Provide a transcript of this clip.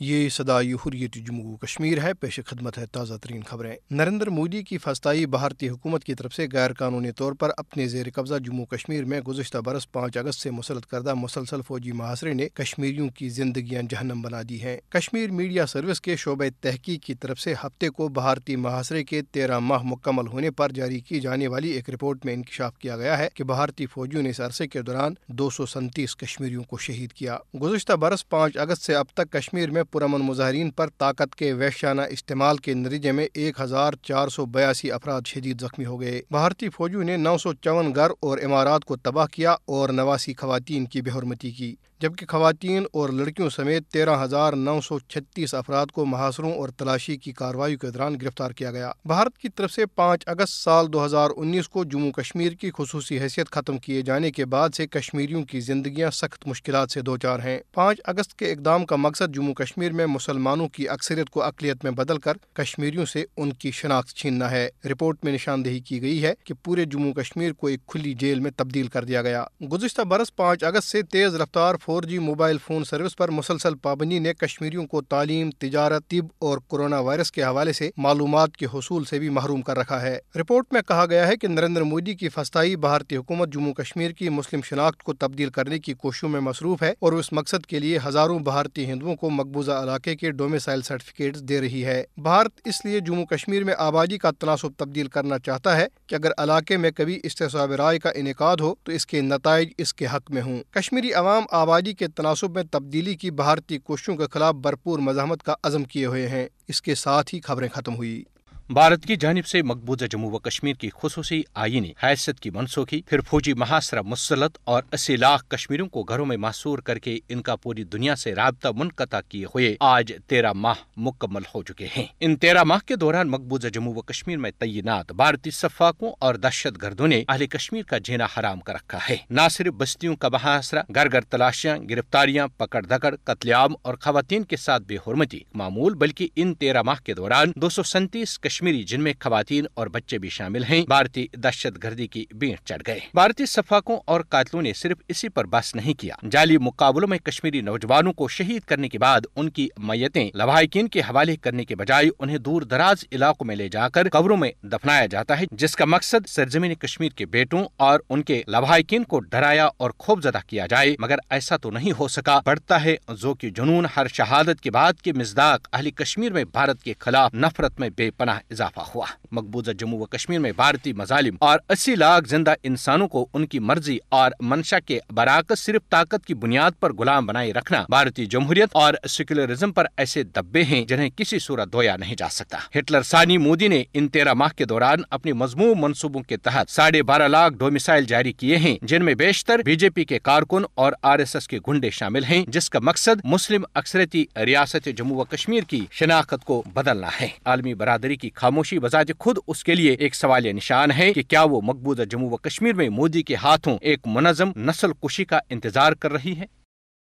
یہ صدائے حریت جموں کشمیر ہے۔ پیش خدمت ہے تازہ ترین خبریں۔ نریندر مودی کی فسطائی بھارتی حکومت کی طرف سے غیر قانونی طور پر اپنے زیر قبضہ جموں کشمیر میں گزشتہ برس 5 اگست سے مسلط کردہ مسلسل فوجی محاصرے نے کشمیریوں کی زندگیاں جہنم بنا دی ہیں۔ کشمیر میڈیا سروس کے شعبہ تحقیق کی طرف سے ہفتے کو بھارتی محاصرے کے 13 ماہ مکمل ہونے پر جاری کی جانے والی ایک رپورٹ میں انکشاف کیا گیا ہے کہ بھارتی فوجیوں نے اس عرصے کے دوران 237 کشمیریوں کو شہید کیا۔ گزشتہ برس 5 اگست سے اب تک کشمیر میں پرامن مظاہرین پر طاقت کے وحشیانہ استعمال کے نتیجے میں 1482 افراد شدید زخمی ہو گئے۔ بھارتی فوجیوں نے 954 گھر اور عمارات کو تباہ کیا اور 89 خواتین کی بے حرمتی کی، جبکہ خواتین اور لڑکیوں سمیت 13,936 افراد کو محاصروں اور تلاشی کی کارروائیوں کے دوران گرفتار کیا گیا۔ بھارت کی طرف سے 5 اگست سال 2019 کو جموں کشمیر کی خصوصی حیثیت ختم کیے جانے کے بعد سے کشمیریوں کی زندگیاں سخت مشکلات سے دوچار ہیں۔ 5 اگست کے اقدام کا مقصد جموں کشمیر میں مسلمانوں کی اکثریت کو اقلیت میں بدل کر کشمیریوں سے ان کی شناخت چھیننا ہے۔ رپورٹ میں نشاندہی کی گئی ہے کہ پورے جموں کشمیر کو ایک کھلی جیل میں تبدیل کر دیا گیا۔ گزشتہ برس 5 اگست سے تیز رفتار 4G موبائل فون سروس پر مسلسل پابندی نے کشمیریوں کو تعلیم، تجارت، طب اور کورونا وائرس کے حوالے سے معلومات کے حصول سے بھی محروم کر رکھا ہے۔ رپورٹ میں کہا گیا ہے کہ نریندر مودی کی فسطائی بھارتی حکومت جموں کشمیر کی مسلم شناخت کو تبدیل کرنے کی کوششوں میں مصروف ہے اور اس مقصد کے لیے ہزاروں بھارتی ہندوؤں کو مقبوضہ علاقے کے ڈومیسائل سرٹیفکیٹس دے رہی ہے۔ بھارت اس لیے جموں کشمیر میں آبادی کا تناسب تبدیل کرنا چاہتا ہے کہ اگر علاقے میں کبھی استصواب رائے کا انعقاد ہو تو اس کے نتائج اس کے حق میں ہوں۔ کشمیری عوام آبادی کے تناسب میں تبدیلی کی بھارتی کوششوں کے خلاف بھرپور مزاحمت کا عزم کیے ہوئے ہیں۔ اس کے ساتھ ہی خبریں ختم ہوئی۔ بھارت کی جانب سے مقبوضہ جموں و کشمیر کی خصوصی آئینی حیثیت کی منسوخی، پھر فوجی محاصرہ مسلط اور 80 لاکھ کشمیریوں کو گھروں میں محصور کر کے ان کا پوری دنیا سے رابطہ منقطع کیے ہوئے آج 13 ماہ مکمل ہو چکے ہیں۔ ان 13 ماہ کے دوران مقبوضہ جموں و کشمیر میں تعینات بھارتی سفاکوں اور دہشت گردوں نے اہل کشمیر کا جینا حرام کر رکھا ہے۔ نہ صرف بستیوں کا محاصرہ، گھر گھر تلاشیاں، گرفتاریاں، پکڑ دھکڑ، قتل عام اور خواتین کے ساتھ بے حرمتی معمول، بلکہ ان 13 ماہ کے دوران 237 کشمیری جن میں خواتین اور بچے بھی شامل ہیں بھارتی دہشت گردی کی بھینٹ چڑھ گئے۔ بھارتی سفاکوں اور قاتلوں نے صرف اسی پر بس نہیں کیا، جعلی مقابلوں میں کشمیری نوجوانوں کو شہید کرنے کے بعد ان کی میتیں لواحقین کے حوالے کرنے کے بجائے انہیں دور دراز علاقوں میں لے جا کر قبروں میں دفنایا جاتا ہے، جس کا مقصد سرزمین کشمیر کے بیٹوں اور ان کے لواحقین کو ڈرایا اور خوفزدہ کیا جائے، مگر ایسا تو نہیں ہو سکا۔ بڑھتا ہے ذوق جنون، ہر شہادت کے بعد کے مصداق اہل کشمیر میں بھارت کے خلاف نفرت میں بے پناہ اضافہ ہوا۔ مقبوضہ جموں و کشمیر میں بھارتی مظالم اور 80 لاکھ زندہ انسانوں کو ان کی مرضی اور منشا کے برعکس صرف طاقت کی بنیاد پر غلام بنائے رکھنا بھارتی جمہوریت اور سیکولرزم پر ایسے دبے ہیں جنہیں کسی صورت دھویا نہیں جا سکتا۔ ہٹلر ثانی مودی نے ان 13 ماہ کے دوران اپنی مذموم منصوبوں کے تحت 12.5 لاکھ ڈومیسائل جاری کیے ہیں، جن میں بیشتر BJP کے کارکن اور RSS کے گنڈے شامل ہیں، جس کا مقصد مسلم اکثریتی ریاست جموں و کشمیر کی شناخت کو بدلنا ہے۔ عالمی برادری کی خاموشی بذات خود اس کے لیے ایک سوالیہ نشان ہے کہ کیا وہ مقبوضہ جموں و کشمیر میں مودی کے ہاتھوں ایک منظم نسل کشی کا انتظار کر رہی ہے۔